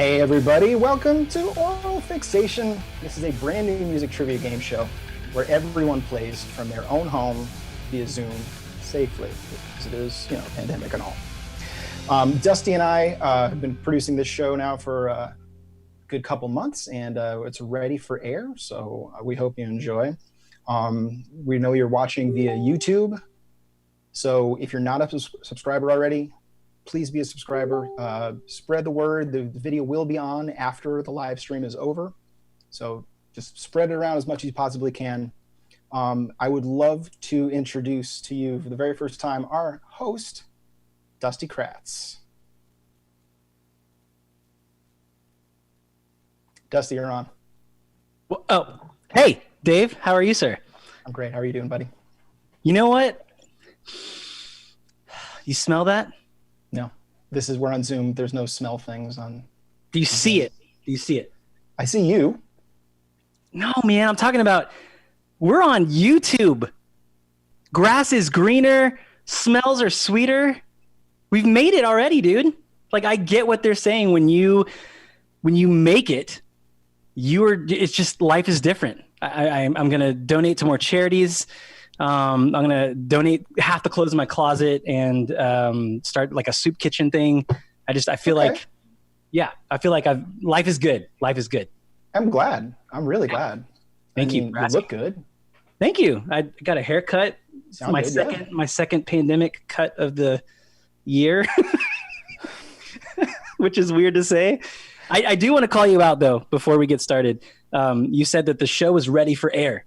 Hey everybody, welcome to Aural Fixation. This is a brand new music trivia game show where everyone plays from their own home via Zoom safely, because it is, pandemic and all. Dusty and I have been producing this show now for a good couple months, and it's ready for air, so we hope you enjoy. We know you're watching via YouTube, so if you're not a subscriber already, please be a subscriber. Spread the word. The video will be on after the live stream is over. So just spread it around as much as you possibly can. I would love to introduce to you for the very first time our host, Dusty Kratz. Dusty, you're on. Well, oh, hey, Dave. How are you, sir? I'm great. How are you doing, buddy? You know what? You smell that? No. We're on Zoom. There's no smell things on. Do you see it? Do you see it? I see you. No, man. I'm talking about we're on YouTube. Grass is greener. Smells are sweeter. We've made it already, dude. Like, I get what they're saying when you make it. It's just, life is different. I'm going to donate to more charities. I'm going to donate half the clothes in my closet and start like a soup kitchen thing. I feel like life is good. Life is good. I'm glad. I'm really glad. Thank you. You look good. Thank you. I got a haircut. My second pandemic cut of the year, which is weird to say. I do want to call you out though, before we get started. You said that the show is ready for air.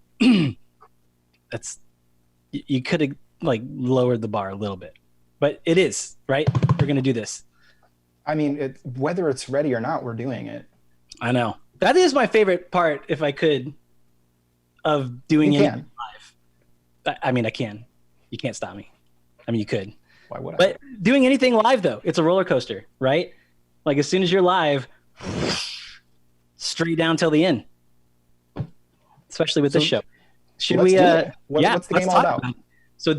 You could have lowered the bar a little bit, but it is, right? We're going to do this. I mean, whether it's ready or not, we're doing it. I know. That is my favorite part, if I could, of doing it live. I mean, I can. You can't stop me. I mean, you could. Why would I? But doing anything live, though, it's a roller coaster, right? Like, as soon as you're live, straight down till the end, especially with this show. Should we? What's the game all about? So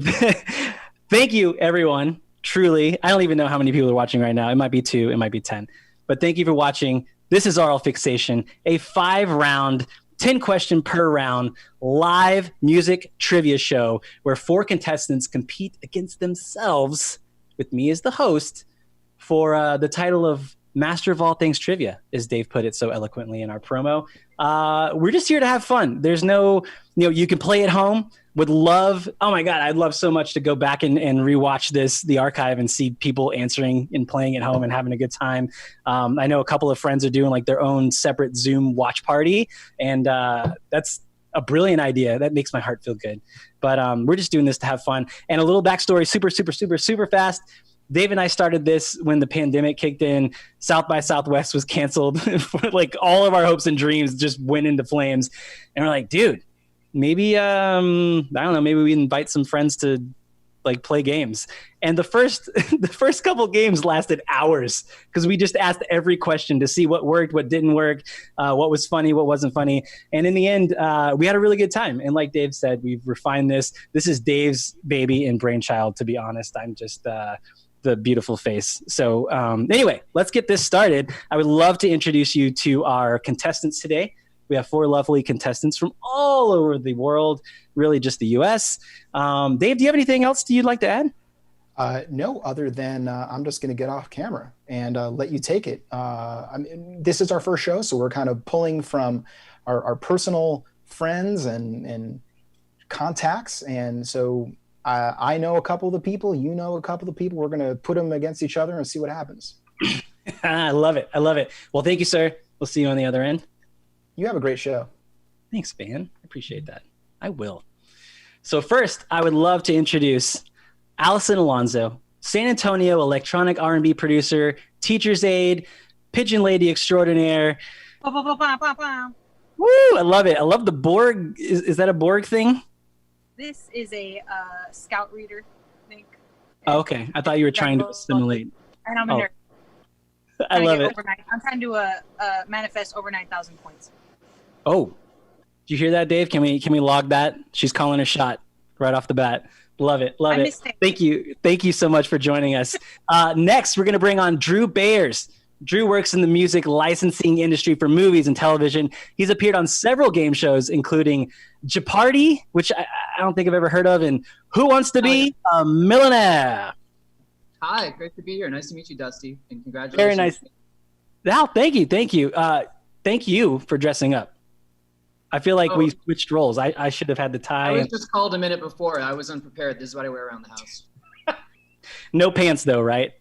thank you, everyone. Truly, I don't even know how many people are watching right now. It might be 2, it might be 10. But thank you for watching. This is Aural Fixation, a 5-round, 10-question per round live music trivia show where 4 contestants compete against themselves, with me as the host, for the title of Master of All Things Trivia, as Dave put it so eloquently in our promo. We're just here to have fun. There's no, you can play at home. Would love, oh my God, I'd love so much to go back and rewatch the archive and see people answering and playing at home and having a good time. I know a couple of friends are doing their own separate Zoom watch party, and that's a brilliant idea. That makes my heart feel good. But we're just doing this to have fun. And a little backstory, super fast. Dave and I started this when the pandemic kicked in. South by Southwest was canceled. All of our hopes and dreams just went into flames. And we're like, dude, maybe, I don't know, maybe we invite some friends to play games. And the first couple games lasted hours because we just asked every question to see what worked, what didn't work, what was funny, what wasn't funny. And in the end, we had a really good time. And like Dave said, we've refined this. This is Dave's baby and brainchild, to be honest. I'm just the beautiful face. So anyway, let's get this started. I would love to introduce you to our contestants today. We have 4 lovely contestants from all over the world, really just the US. Dave, do you have anything else you'd like to add? No, other than I'm just going to get off camera and let you take it. This is our first show, so we're kind of pulling from our personal friends and contacts. And so I know a couple of the people, you know a couple of the people. We're going to put them against each other and see what happens. I love it. I love it. Well, thank you, sir. We'll see you on the other end. You have a great show. Thanks, man. I appreciate that. I will. So first, I would love to introduce Alyson Alonzo, San Antonio electronic R&B producer, teacher's aide, pigeon lady extraordinaire. Woo! I love it. I love the Borg. Is that a Borg thing? This is a scout reader, I think. Oh, okay. I thought you were trying to assimilate. And I'm a nerd. I love it. I'm trying to manifest over 9,000 points. Oh, did you hear that, Dave? Can we log that? She's calling a shot right off the bat. Love it. Thank you so much for joining us. Next, we're going to bring on Drew Bayers. Drew works in the music licensing industry for movies and television. He's appeared on several game shows, including Jeopardy, which I don't think I've ever heard of, and Who Wants to Be a Millionaire? Hi, great to be here. Nice to meet you, Dusty, and congratulations. Very nice. Now, thank you. Thank you for dressing up. I feel like we switched roles. I should have had the tie. I was just called a minute before. I was unprepared. This is what I wear around the house. No pants, though, right?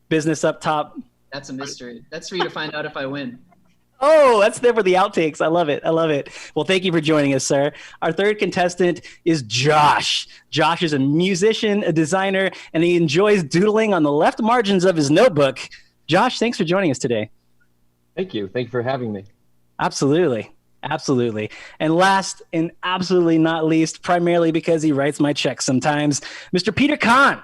Business up top. That's a mystery. That's for you to find out if I win. Oh, that's there for the outtakes. I love it. Well, thank you for joining us, sir. Our third contestant is Josh. Josh is a musician, a designer, and he enjoys doodling on the left margins of his notebook. Josh, thanks for joining us today. Thank you. Thank you for having me. Absolutely. And last and absolutely not least, primarily because he writes my checks sometimes, Mr. Peter Kahn.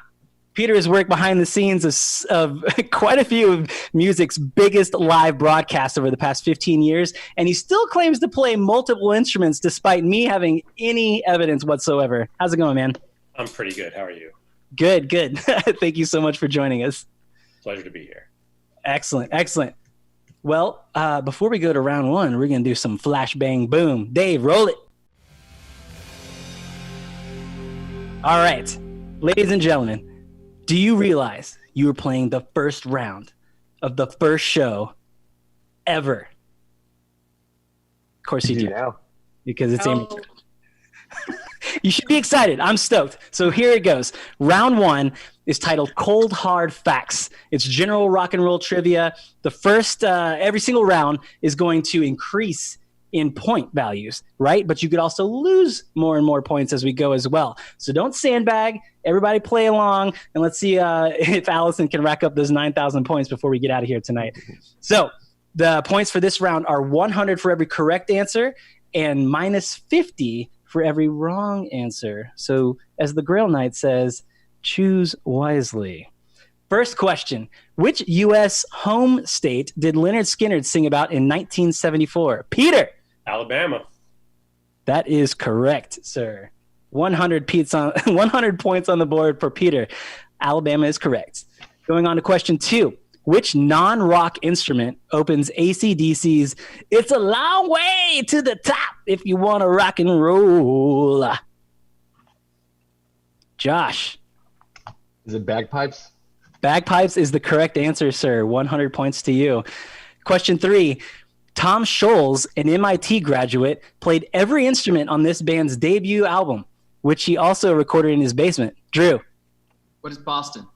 Peter has worked behind the scenes of quite a few of music's biggest live broadcasts over the past 15 years, and he still claims to play multiple instruments despite me having any evidence whatsoever. How's it going, man? I'm pretty good. How are you? Good. Thank you so much for joining us. Pleasure to be here. Excellent. Well, before we go to round one, we're going to do some flash, bang, boom. Dave, roll it. All right. Ladies and gentlemen, do you realize you were playing the first round of the first show ever? Of course you do. Now. Because it's Amy. You should be excited. I'm stoked. So here it goes. Round one is titled Cold Hard Facts. It's general rock and roll trivia. The first, every single round is going to increase in point values, right? But you could also lose more and more points as we go as well. So don't sandbag. Everybody play along, and let's see if Alyson can rack up those 9,000 points before we get out of here tonight. So the points for this round are 100 for every correct answer and minus 50 for every wrong answer. So as the Grail Knight says, choose wisely. First question, which U.S. home state did Lynyrd Skynyrd sing about in 1974? Peter. Alabama. That is correct, sir. 100 points on the board for Peter. Alabama is correct. Going on to question two. Which non-rock instrument opens AC/DC's It's a Long Way to the Top if you want to rock and roll? Josh. Is it bagpipes? Bagpipes is the correct answer, sir. 100 points to you. Question three. Tom Scholz, an MIT graduate, played every instrument on this band's debut album, which he also recorded in his basement. Drew. What is Boston?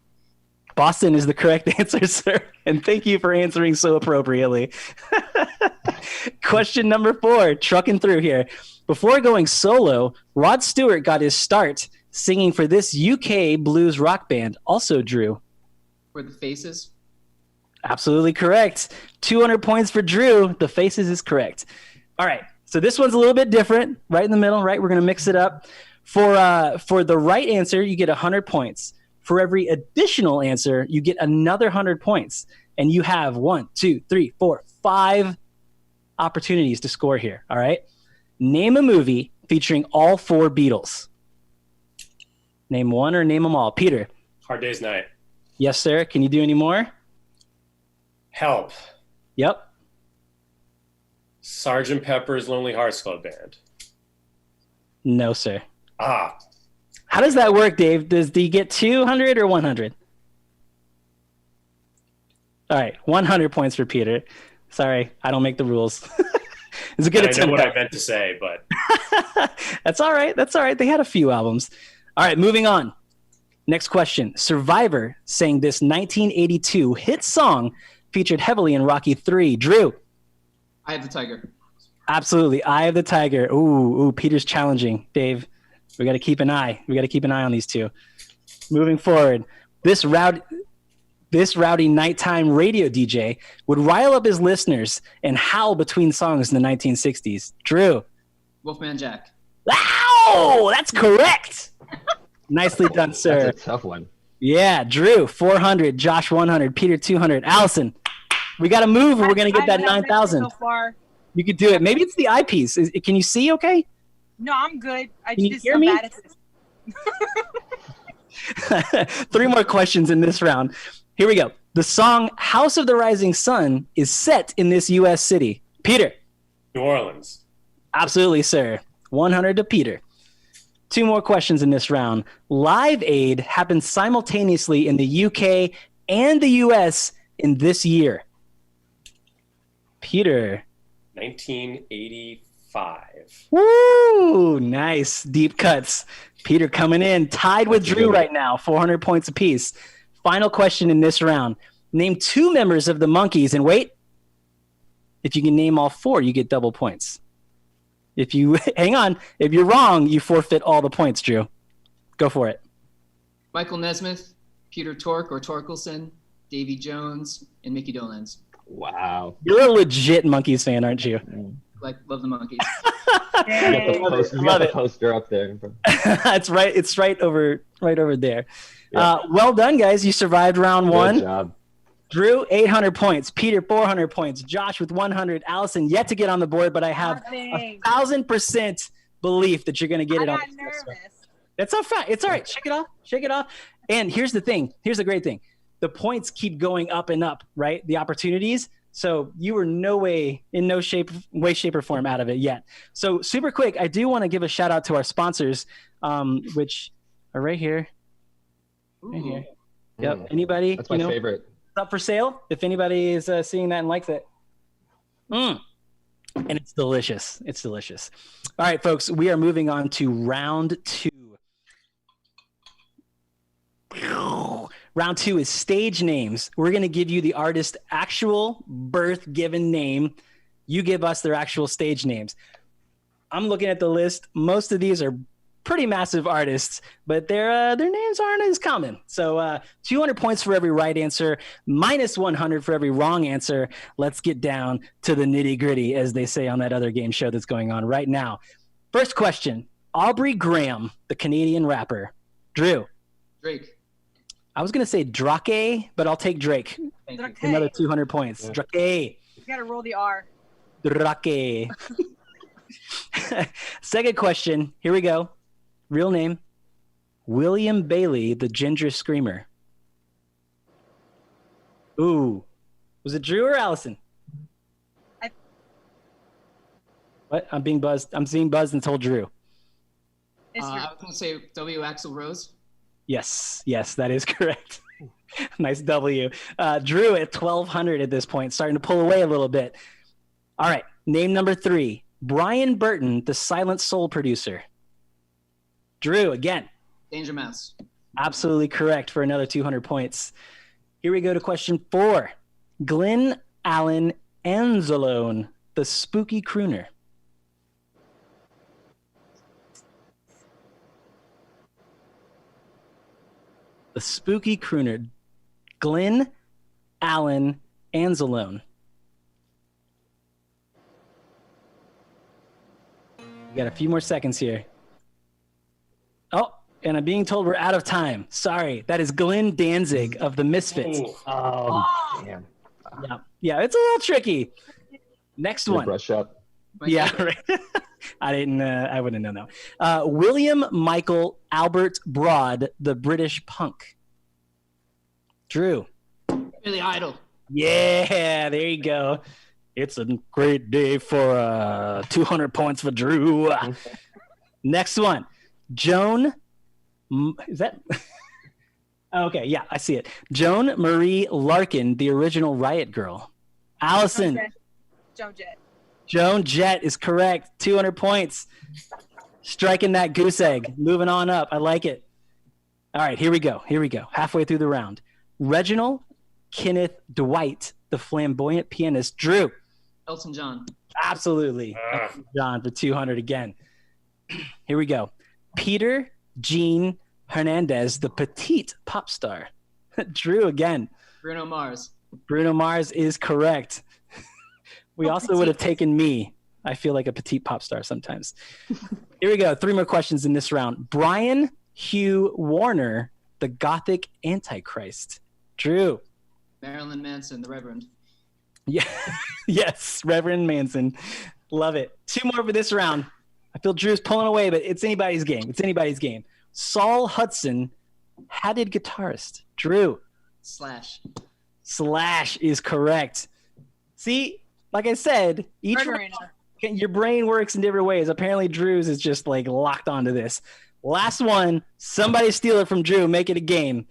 Boston is the correct answer, sir. And thank you for answering so appropriately. Question number four, trucking through here. Before going solo, Rod Stewart got his start singing for this UK blues rock band. Also, Drew. For the Faces? Absolutely correct. 200 points for Drew. The Faces is correct. All right. So this one's a little bit different, right in the middle, right? We're going to mix it up. For the right answer, you get 100 points. For every additional answer, you get another 100 points. And you have 5 opportunities to score here. All right. Name a movie featuring all 4 Beatles. Name one or name them all. Peter. Hard Day's Night. Yes, sir. Can you do any more? Help. Yep. Sgt. Pepper's Lonely Hearts Club Band. No, sir. Ah. How does that work, Dave? Do you get 200 or 100? All right, 100 points for Peter. Sorry, I don't make the rules. It's a good attempt. I know what I meant to say, but That's all right. They had a few albums. All right, moving on. Next question. Survivor sang this 1982 hit song featured heavily in Rocky III. Drew. I Have the Tiger. Absolutely. Eye of the Tiger. Ooh, Peter's challenging. Dave, we got to keep an eye. On these two. Moving forward, this rowdy nighttime radio DJ would rile up his listeners and howl between songs in the 1960s. Drew. Wolfman Jack. Wow, that's correct. Nicely done, sir. That's a tough one. Yeah, Drew, 400. Josh, 100. Peter, 200. Alyson, we got to move or we're going to get that 9,000. So far. You could do it. Maybe it's the eyepiece. Can you see okay? No, I'm good. I Can you just hear me? bad at this. 3 more questions in this round. Here we go. The song House of the Rising Sun is set in this U.S. city. Peter. New Orleans. Absolutely, sir. 100 to Peter. 2 more questions in this round. Live Aid happened simultaneously in the UK and the US in this year. Peter. 1985. Woo! Nice. Deep cuts. Peter coming in. Tied with Drew right now. 400 points apiece. Final question in this round. Name 2 members of the Monkees. And wait. If you can name all 4, you get double points. If you hang on, if you're wrong, you forfeit all the points, Drew. Go for it. Michael Nesmith, Peter Tork or Torkelson, Davy Jones, and Mickey Dolenz. Wow. You're a legit Monkees fan, aren't you? Love the Monkees. You got the poster up there. It's right. It's right over there. Yeah. Well done, guys. You survived round 1. Good job. Drew, 800 points. Peter, 400 points. Josh with 100. Alyson yet to get on the board, but I have 1,000% belief that you're going to get it on. I got nervous. That's all fine. It's all right. Shake it off. Shake it off. And here's the thing. Here's the great thing. The points keep going up and up, right? The opportunities. So you were in no shape, or form out of it yet. So super quick, I do want to give a shout out to our sponsors, which are right here. Right here. Yep. Anybody? That's my favorite. Up for sale if anybody is seeing that and likes it. And it's delicious. It's delicious. All right, folks, we are moving on to round 2. Round 2 is stage names. We're going to give you the artist's actual birth given name. You give us their actual stage names. I'm looking at the list. Most of these are pretty massive artists, but their names aren't as common. So 200 points for every right answer, minus 100 for every wrong answer. Let's get down to the nitty gritty, as they say on that other game show that's going on right now. First question, Aubrey Graham, the Canadian rapper. Drew. Drake. I was going to say Drake, but I'll take Drake. Drake. Another 200 points. Yeah. Drake. You gotta roll the R. Drake. Second question, here we go. Real name, William Bailey, the Ginger Screamer. Ooh. Was it Drew or Alyson? What? I'm being buzzed. I'm seeing buzzed and told Drew. It's I was going to say W. Axl Rose. Yes, that is correct. Nice W. Drew at 1,200 at this point, starting to pull away a little bit. All right, name number 3, Brian Burton, the Silent Soul producer. Drew, again. Danger Mouse. Absolutely correct for another 200 points. Here we go to question 4. Glenn Allen Anzalone, the Spooky Crooner. The Spooky Crooner. Glenn Allen Anzalone. We got a few more seconds here. Oh, and I'm being told we're out of time. Sorry. That is Glenn Danzig of the Misfits. Damn. Yeah, it's a little tricky. Next one. Brush up. Yeah, right. I wouldn't know that. William Michael Albert Broad, the British punk. Drew. Billy Idol. Yeah, there you go. It's a great day for 200 points for Drew. Next one. Joan. Is that? Okay, yeah, I see it. Joan Marie Larkin, the original Riot Girl. Alyson. Joan Jett. Joan Jett is correct. 200 points. Striking that goose egg. Moving on up. I like it. All right, here we go. Halfway through the round. Reginald Kenneth Dwight, the flamboyant pianist. Drew. Elton John. Absolutely. Elton John for 200 again. Here we go. Peter Jean Hernandez, the petite pop star. Drew again. Bruno Mars. Bruno Mars is correct. We also would have taken me. I feel like a petite pop star sometimes. Here we go. 3 more questions in this round. Brian Hugh Warner, the Gothic Antichrist. Drew. Marilyn Manson, the Reverend. Yeah. Yes, Reverend Manson. Love it. 2 more for this round. I feel Drew's pulling away, but it's anybody's game. Saul Hudson, hatted guitarist. Drew. Slash. Slash is correct. See, like I said, your brain works in different ways. Apparently, Drew's is just like locked onto this. Last one. Somebody steal it from Drew. Make it a game.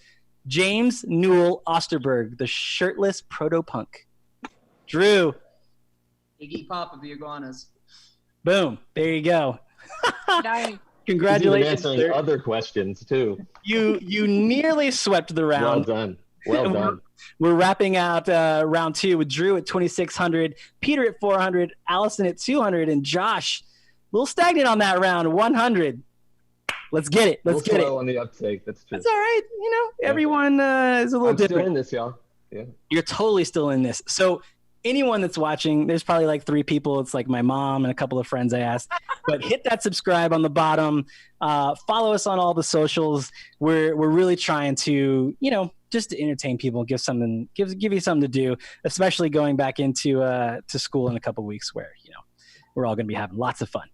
James Newell Osterberg, the shirtless proto-punk. Drew. Iggy Pop of the Iguanas. Boom. There you go. Nice. Congratulations. He's even answering other questions too. You nearly swept the round. Well done. Well done. We're wrapping out round 2 with Drew at 2,600, Peter at 400, Alyson at 200, and Josh a little stagnant on that round, 100. Let's get it. Let's get it. On the uptake. That's true. That's all right. You know, everyone is a little I'm different. still in this, y'all. Yeah. You're totally still in this. So anyone that's watching, there's probably like 3 people. It's like my mom and a couple of friends I asked. But hit that subscribe on the bottom. Follow us on all the socials. We're really trying to, you know, just to entertain people, give you something to do, especially going back into to school in a couple of weeks where, you know, we're all going to be having lots of fun.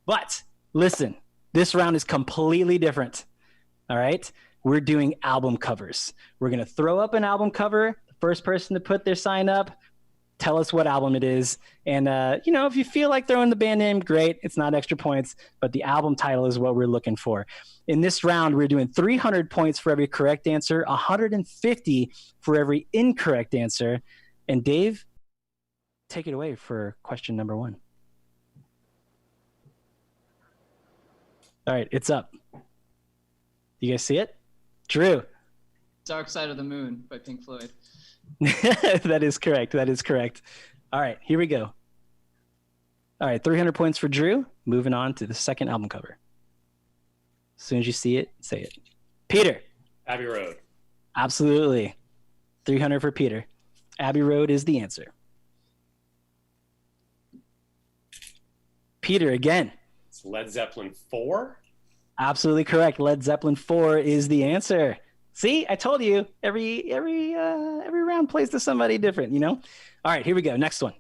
But listen, this round is completely different. All right? We're doing album covers. We're going to throw up an album cover. The first person to put their sign up, tell us what album it is. And, you know, if you feel like throwing the band name, great. It's not extra points, but the album title is what we're looking for. In this round, we're doing 300 points for every correct answer, 150 for every incorrect answer. And Dave, take it away for question number 1. All right, it's up. You guys see it? Drew. Dark Side of the Moon by Pink Floyd. That is correct. That is correct. All right, here we go. All right, 300 points for Drew. Moving on to the second album cover. As soon as you see it, say it. Peter. Abbey Road. Absolutely. 300 for Peter. Abbey Road is the answer. Peter again. It's Led Zeppelin 4. Absolutely correct. Led Zeppelin 4 is the answer. See, I told you every round plays to somebody different, you know? All right, here we go. Next one.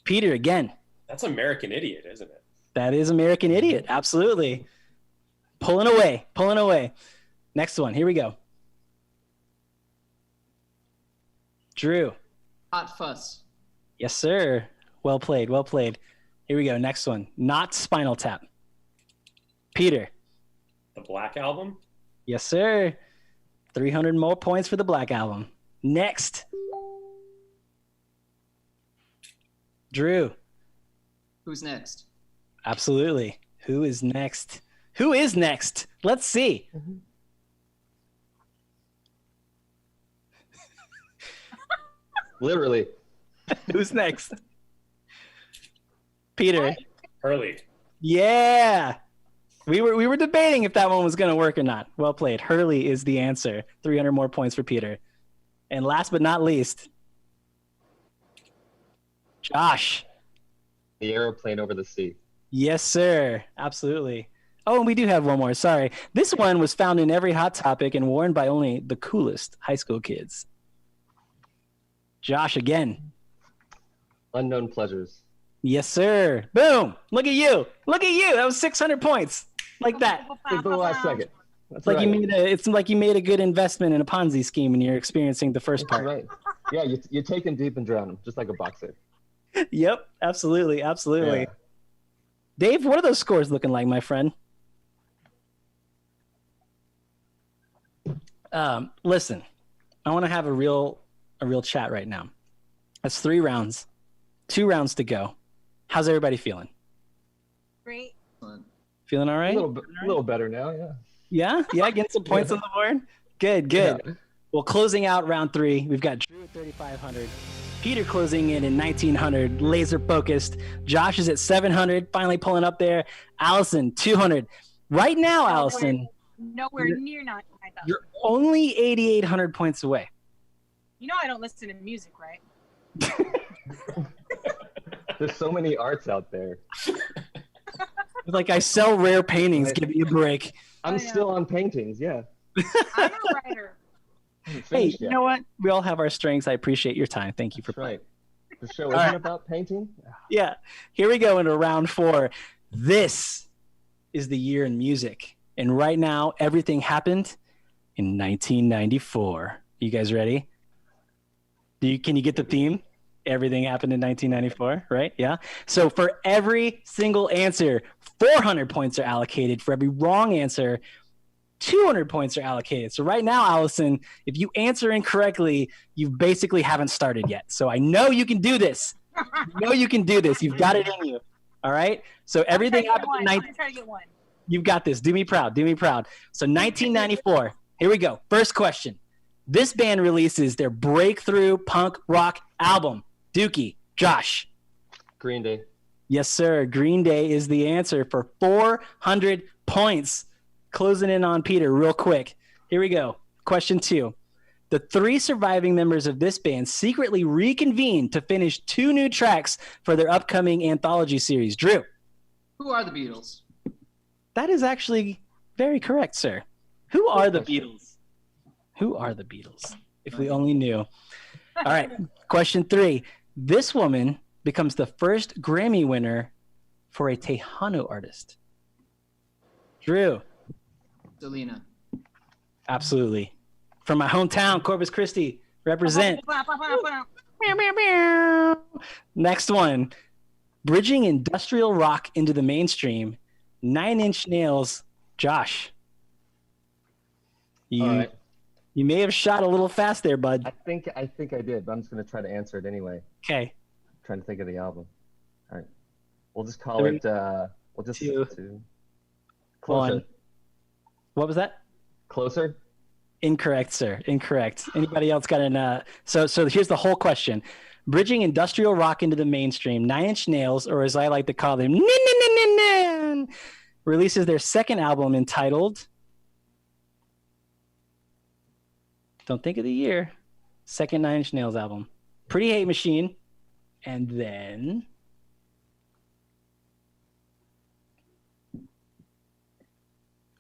Peter again. That's American Idiot, isn't it? That is American Idiot. Absolutely. Pulling away. Next one. Here we go. Drew. Hot Fuss. Yes, sir. Well played. Well played. Here we go. Next one. Not Spinal Tap. Peter. The Black Album. Yes, sir. 300 more points for the Black Album. Next. Drew. Who's next? Absolutely. Who is next? Who is next? Let's see. Literally. Who's next? Peter. Hurley. Yeah. We were debating if that one was going to work or not. Well played. Hurley is the answer. 300 more points for Peter. And last but not least, Josh. The Aeroplane Over the Sea. Yes, sir. Absolutely. Oh, and we do have one more. Sorry. This one was found in every Hot Topic and worn by only the coolest high school kids. Josh again. Unknown Pleasures. Yes, sir. Boom. Look at you. Look at you. That was 600 points. Like that. For the last second. That's Like right. it's like you made a good investment in a Ponzi scheme and you're experiencing the first That's part. right. Yeah, you take him deep and drown him, just like a boxer. Yep. Absolutely. Absolutely. Yeah. Dave, what are those scores looking like, my friend? Listen, I want to have a real chat right now. That's 3 rounds, 2 rounds to go. How's everybody feeling? Great. Feeling all right? A little better now, yeah. Yeah, getting some points on the board. Good. Yeah. Well, closing out round 3, we've got Drew at 3,500, Peter closing in 1,900, laser focused. Josh is at 700, finally pulling up there. Alyson 200. Right now, Alyson, Nowhere near 9,000. you're only 8,800 points away. You know I don't listen to music, right? There's so many arts out there. Like, I sell rare paintings. Give me a break. I'm still on paintings, yeah. I'm a writer. Hey, you know what? We all have our strengths. I appreciate your time. Thank you for That's right. The show All isn't right. about painting. Yeah. Here we go into round 4. This is the year in music. And right now, everything happened in 1994. You guys ready? Can you get the theme? Everything happened in 1994, right? Yeah. So for every single answer, 400 points are allocated. For every wrong answer, 200 points are allocated. So right now, Alyson, if you answer incorrectly, you basically haven't started yet. So I know you can do this. You've got it in you. All right. So everything happened in 19. Try to get one. You've got this. Do me proud. So 1994. Here we go. First question. This band releases their breakthrough punk rock album. Dookie, Josh. Green Day. Yes, sir. Green Day is the answer for 400 points. Closing in on Peter real quick. Here we go. Question 2. The 3 surviving members of this band secretly reconvened to finish 2 new tracks for their upcoming anthology series. Drew. Who are the Beatles? That is actually very correct, sir. Who are the Beatles? If we only knew. All right. Question 3. This woman becomes the first Grammy winner for a Tejano artist. Drew. Selena. Absolutely. From my hometown, Corpus Christi. Represent. Next one. Bridging industrial rock into the mainstream. 9 Inch Nails. Josh. All right. You may have shot a little fast there, bud. I think I did, but I'm just gonna try to answer it anyway. Okay. Trying to think of the album. All right. We'll just call it. We'll just 2, Closer. 1. What was that? Closer. Incorrect, sir. Incorrect. Anybody else got an? So here's the whole question: bridging industrial rock into the mainstream. 9 Inch Nails, or as I like to call them, releases their second album entitled. Don't think of the year. Second 9 Inch Nails album. Pretty Hate Machine. And then.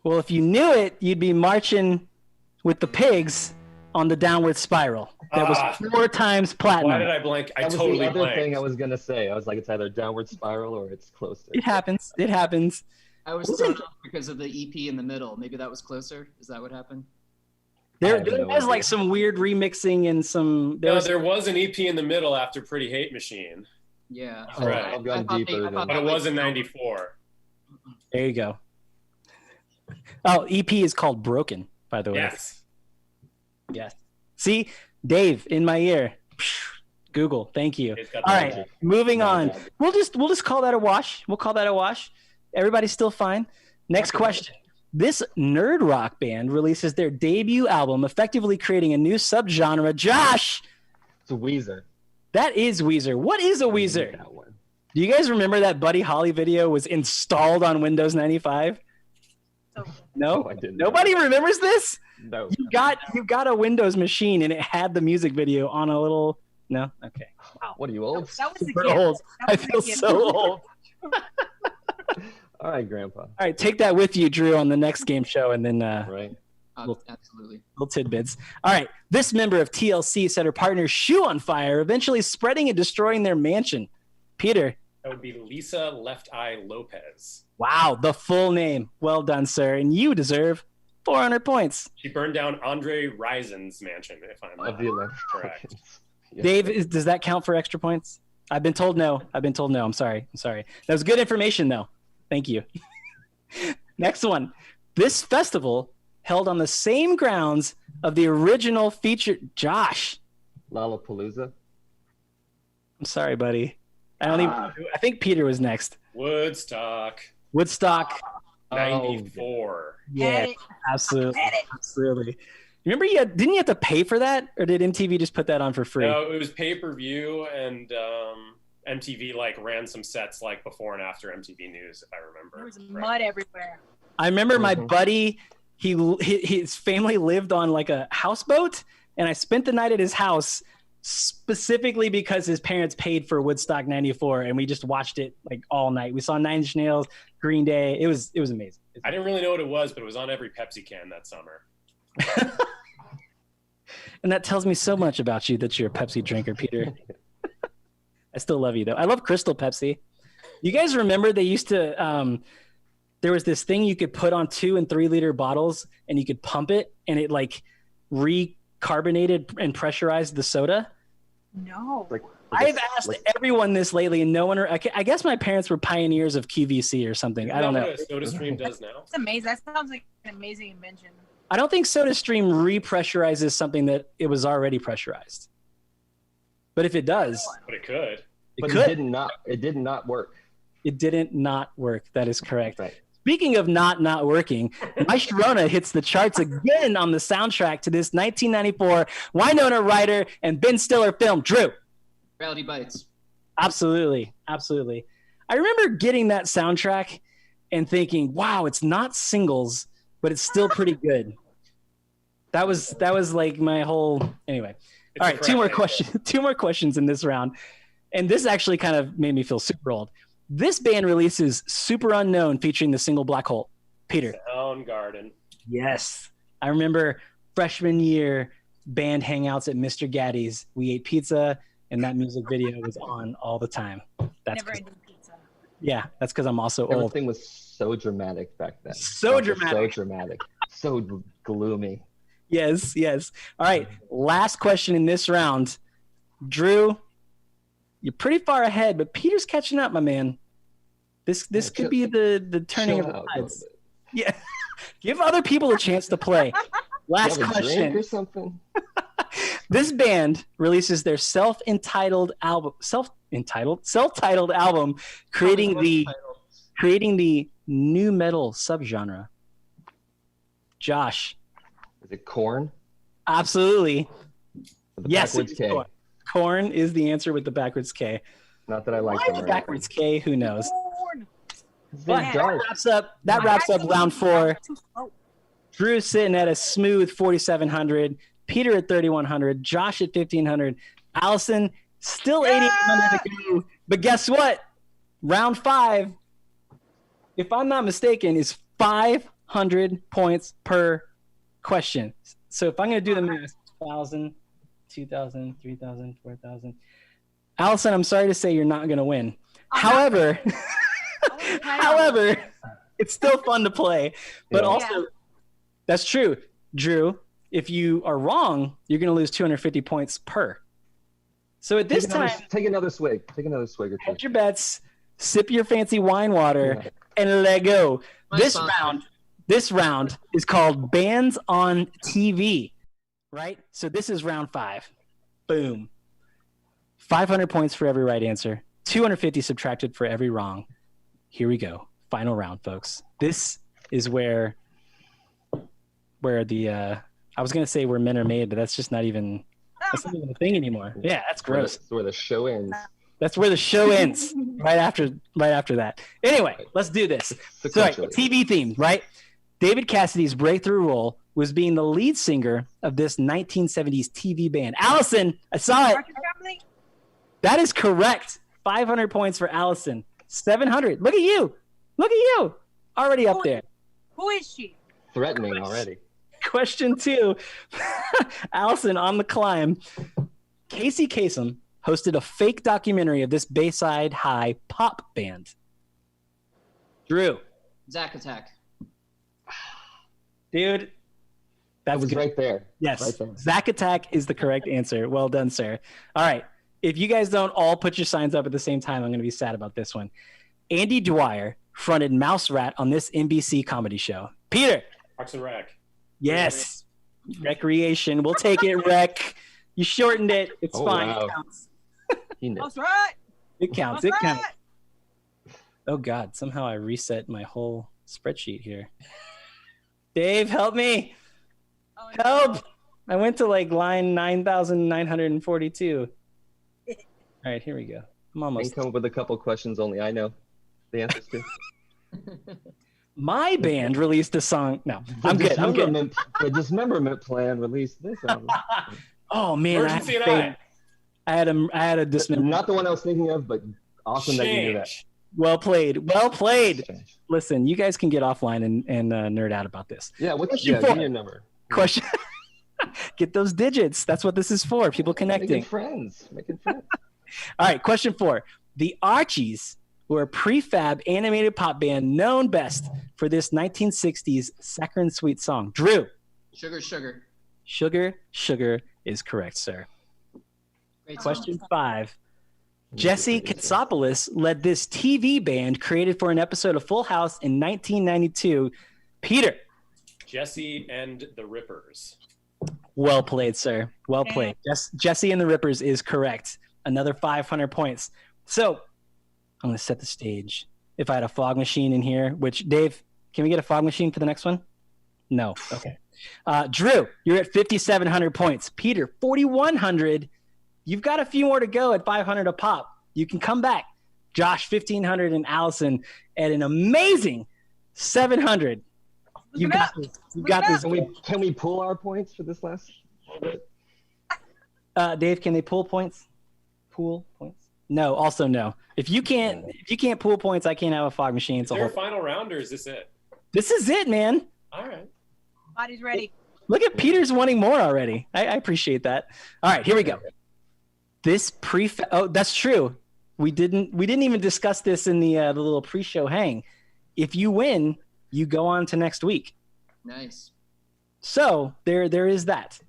Well, if you knew it, you'd be marching with the Pigs on the Downward Spiral. That was 4 times platinum. Why did I blank? I That was totally the other blanked. thing I was gonna say. I was like, it's either Downward Spiral or it's Closer. It happens. I was thrown off because of the EP in the middle. Maybe that was Closer. Is that what happened? There have no was like idea. some weird remixing and some. No, there was an EP in the middle after Pretty Hate Machine, Yeah. Right. I've gone deeper than but it was in '94. There you go. Oh, EP is called Broken, by the way. Yes. See, Dave in my ear. Google. Thank you. It's got All the right, magic. moving on. Magic. We'll just call that a wash. We'll call that a wash. Everybody's still fine. Next question. This nerd rock band releases their debut album, effectively creating a new subgenre. Josh, It's Weezer. that is Weezer. What is a Weezer? That one. Do you guys remember that Buddy Holly video was installed on Windows 95? So No, I didn't. nobody remembers this. No. You got a Windows machine and it had the music video on a little. No, okay. Wow. What are you old? that was the We're gift. old. That I was the feel gift. so old. All right, Grandpa. All right, take that with you, Drew, on the next game show, and then Right. Absolutely. little tidbits. All right, this member of TLC set her partner's shoe on fire, eventually spreading and destroying their mansion. Peter. That would be Lisa Left Eye Lopez. Wow, the full name. Well done, sir. And you deserve 400 points. She burned down Andre Risen's mansion, if I'm Of the Atlantic correct. Falcons. Yes. Dave, does that count for extra points? I've been told no. I'm sorry. That was good information, though. Thank you. Next one. This festival held on the same grounds of the original feature. Josh. Lollapalooza. I'm sorry, buddy. I think Peter was next. Woodstock, Woodstock. '94. Yeah, Get it. absolutely. Get it. Absolutely. Remember, didn't you have to pay for that? Or did MTV just put that on for free? No, it was pay-per-view, and MTV like ran some sets like before and after MTV News, if I remember. There was correctly. mud everywhere. I remember my Mhm. buddy, his family lived on like a houseboat, and I spent the night at his house specifically because his parents paid for Woodstock '94, and we just watched it like all night. We saw 9 Inch Nails, Green Day. It was amazing. I didn't really know what it was, but it was on every Pepsi can that summer. And that tells me so much about you that you're a Pepsi drinker, Peter. I still love you though. I love Crystal Pepsi. You guys remember they used to there was this thing you could put on 2 and 3 liter bottles and you could pump it and it like recarbonated and pressurized the soda? No. I've asked everyone this lately and no one, I guess my parents were pioneers of QVC or something. I don't know. What a SodaStream does now. It's amazing. That sounds like an amazing invention. I don't think SodaStream repressurizes something that it was already pressurized. But if it does, But it could. But could. it did not work. It didn't not work. That is correct. Right. Speaking of not working, My Sharona hits the charts again on the soundtrack to this 1994 Winona Ryder and Ben Stiller film. Drew. Reality Bites. Absolutely. Absolutely. I remember getting that soundtrack and thinking, wow, it's not singles, but it's still pretty good. That was like my whole, anyway. It's All right, two more questions in this round. And this actually kind of made me feel super old. This band releases Super Unknown featuring the single Black Hole. Peter. Soundgarden. Yes. I remember freshman year band hangouts at Mr. Gaddy's. We ate pizza and that music video was on all the time. Never ending pizza. Yeah, that's because I'm also old. Everything was so dramatic back then. So dramatic. So dramatic. So gloomy. Yes. All right, last question in this round. Drew, you're pretty far ahead, but Peter's catching up, my man. This could be the turning of the tides. Yeah. Give other people a chance to play. Last question. Or something? This band releases their self-titled album, creating the new metal subgenre. Josh. Is it Korn? Absolutely. Yes. Backwards K. Korn is the answer with the backwards K. Not that I like Why the backwards K? Who knows? But It's dark. that wraps up round 4. Drew's sitting at a smooth 4,700. Peter at 3,100. Josh at 1,500. Alyson still 8,800 to go. But guess what? Round 5, if I'm not mistaken, is 500 points per question. So if I'm going to do the math, 1,000, 2,000, 3,000, 4,000. Alyson, I'm sorry to say you're not going to win. However, it's still fun to play. But also, that's true. Drew, if you are wrong, you're going to lose 250 points per. So at this time, take another swig. Take another swig or two. hedge your bets, sip your fancy wine water, and let go. This round is called Bands on TV, right? So this is round 5. Boom. 500 points for every right answer. 250 subtracted for every wrong. Here we go. Final round, folks. This is where the I was gonna say where men are made, but that's not even a thing anymore. Yeah, that's gross. That's where the show ends. That's where the show ends. right after that. Anyway, let's do this. Sorry, TV theme, right? David Cassidy's breakthrough role was being the lead singer of this 1970s TV band. Alyson, I saw it. That is correct. 500 points for Alyson. 700. Look at you. Already up there. Who is she? Threatening already. Question 2. Alyson on the climb. Casey Kasem hosted a fake documentary of this Bayside High pop band. Drew. Zack Attack. Dude. That was right there. Yes. Right there. Zack Attack is the correct answer. Well done, sir. All right. If you guys don't all put your signs up at the same time, I'm going to be sad about this one. Andy Dwyer fronted Mouse Rat on this NBC comedy show. Peter. Parks and Rec. Yes. Recreation. We'll take it, Rec. You shortened it. It's fine. Wow. It counts. That's right. It counts. It counts. Oh, God. Somehow I reset my whole spreadsheet here. Dave, help me. Oh, Help. no. I went to like line 9,942. All right, here we go. I'm I almost. can come up with a couple questions only I know the answers to. My band released a song. No, I'm good. The dismemberment plan released this album. Oh man, Emergency and I had a dismemberment. Not the one I was thinking of, but awesome that you knew that. Well played. Well played. Change. Listen, you guys can get offline and nerd out about this. Yeah, Question give 4. me your number. Question. Get those digits. That's what this is for. People connecting. Making friends. All right, question 4. The Archies were a prefab animated pop band known best for this 1960s saccharine sweet song? Drew. Sugar, sugar. Sugar, sugar is correct, sir. Great song. Question 5. Jesse Katsopoulos led this TV band created for an episode of Full House in 1992. Peter. Jesse and the Rippers. Well played, sir. Well played. Jesse and the Rippers is correct. Another 500 points. So I'm going to set the stage. If I had a fog machine in here, which, Dave, can we get a fog machine for the next one? No. Okay. Drew, you're at 5,700 points. Peter, 4,100. You've got a few more to go at 500 a pop. You can come back. Josh, 1,500, and Alyson at an amazing 700. You got this. You got this. Can we pull our points for this last little bit? Dave, can they pull points? Pool points? No. Also, no. If you can't pool points, I can't have a fog machine. Is there a final round, or is this it? This is it, man. All right. Body's ready. Look at Peter's wanting more already. I appreciate that. All right, here we go. This that's true. We didn't even discuss this in the little pre-show hang. If you win, you go on to next week. Nice. So there is that.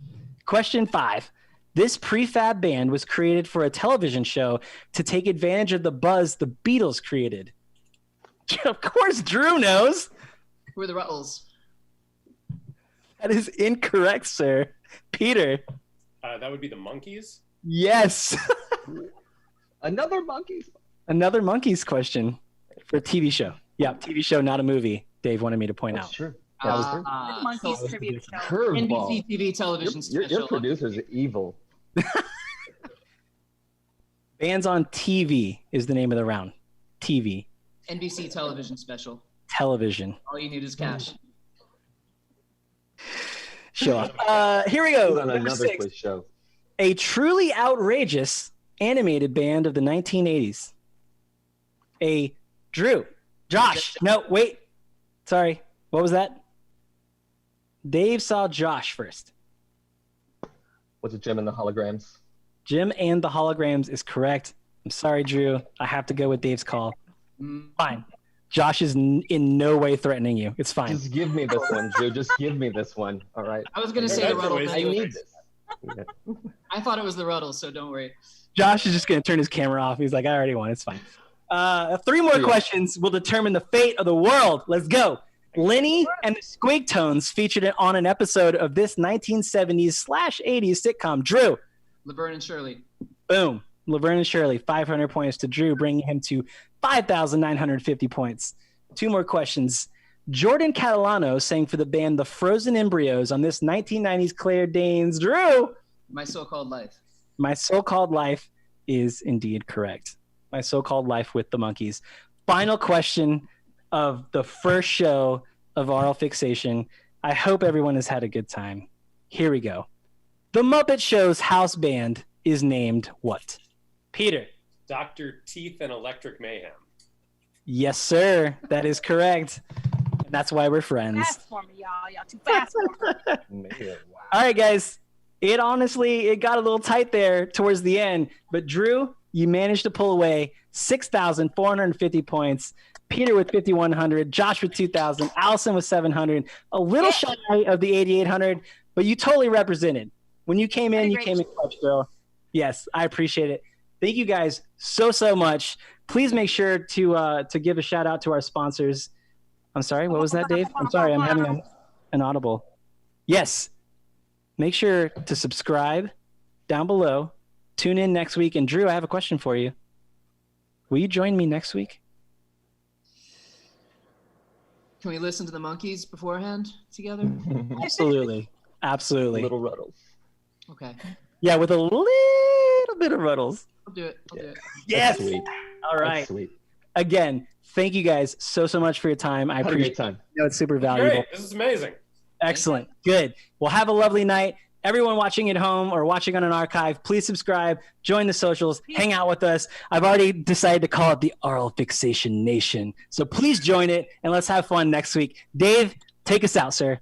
Question 5. This prefab band was created for a television show to take advantage of the buzz the Beatles created. Of course, Drew knows. Who are the Ruttles? That is incorrect, sir. Peter. That would be the Monkees. Yes. Another Monkees? Another Monkees question for a TV show. Yeah, TV show, not a movie. Dave wanted me to point out. True. Good Monkeys tribute show. Curveball. NBC TV television special. Your producer's evil. Bands on TV is the name of the round. TV. NBC television special. Television. All you need is cash. Sure. Here we go. On Number another 6. quiz show. A truly outrageous animated band of the 1980s. Josh. No, wait. Sorry. What was that? Dave saw Josh first. What's it, Jim and the Holograms? Jim and the Holograms is correct. I'm sorry, Drew. I have to go with Dave's call. Fine. Josh is in no way threatening you. It's fine. Just give me this one, Drew. Just give me this one. All right. I was going to say the Ruttles. I need this. I thought it was the Ruttles, so don't worry. Josh is just going to turn his camera off. He's like, I already won. It's fine. 3 more questions will determine the fate of the world. Let's go. Lenny and the Squigtones featured on an episode of this 1970s/80s sitcom. Drew. Laverne and Shirley. Boom. Laverne and Shirley, 500 points to Drew, bringing him to 5,950 points. 2 more questions. Jordan Catalano sang for the band The Frozen Embryos on this 1990s Claire Danes. Drew. My So-Called Life. My So-Called Life is indeed correct. My So-Called Life with the Monkees. Final question of the first show of Aural Fixation. I hope everyone has had a good time. Here we go. The Muppet Show's house band is named what? Peter. Dr. Teeth and Electric Mayhem. Yes, sir. That is correct. And that's why we're friends. Fast for me, y'all. Y'all too fast for me. Man, wow. All right, guys. It got a little tight there towards the end. But Drew, you managed to pull away 6,450 points. Peter with 5,100. Josh with 2,000. Alyson with 700. A little shy of the 8,800, but you totally represented. When you came in, you came in clutch, girl. Yes, I appreciate it. Thank you guys so much. Please make sure to give a shout out to our sponsors. I'm sorry, what was that, Dave? I'm sorry, I'm having an audible. Yes. Make sure to subscribe down below. Tune in next week. And Drew, I have a question for you. Will you join me next week? Can we listen to the Monkees beforehand together? Absolutely. Absolutely. Little Ruttles. Okay. Yeah, with a little bit of Ruttles. I'll do it. Yes. That's sweet. All right. That's sweet. Again, thank you guys so much for your time. I Had a appreciate great time. it. You know, it's super valuable. Great. This is amazing. Excellent. Good. Well, have a lovely night. Everyone watching at home or watching on an archive, please subscribe, join the socials, hang out with us. I've already decided to call it the Aural Fixation Nation. So please join it, and let's have fun next week. Dave, take us out, sir.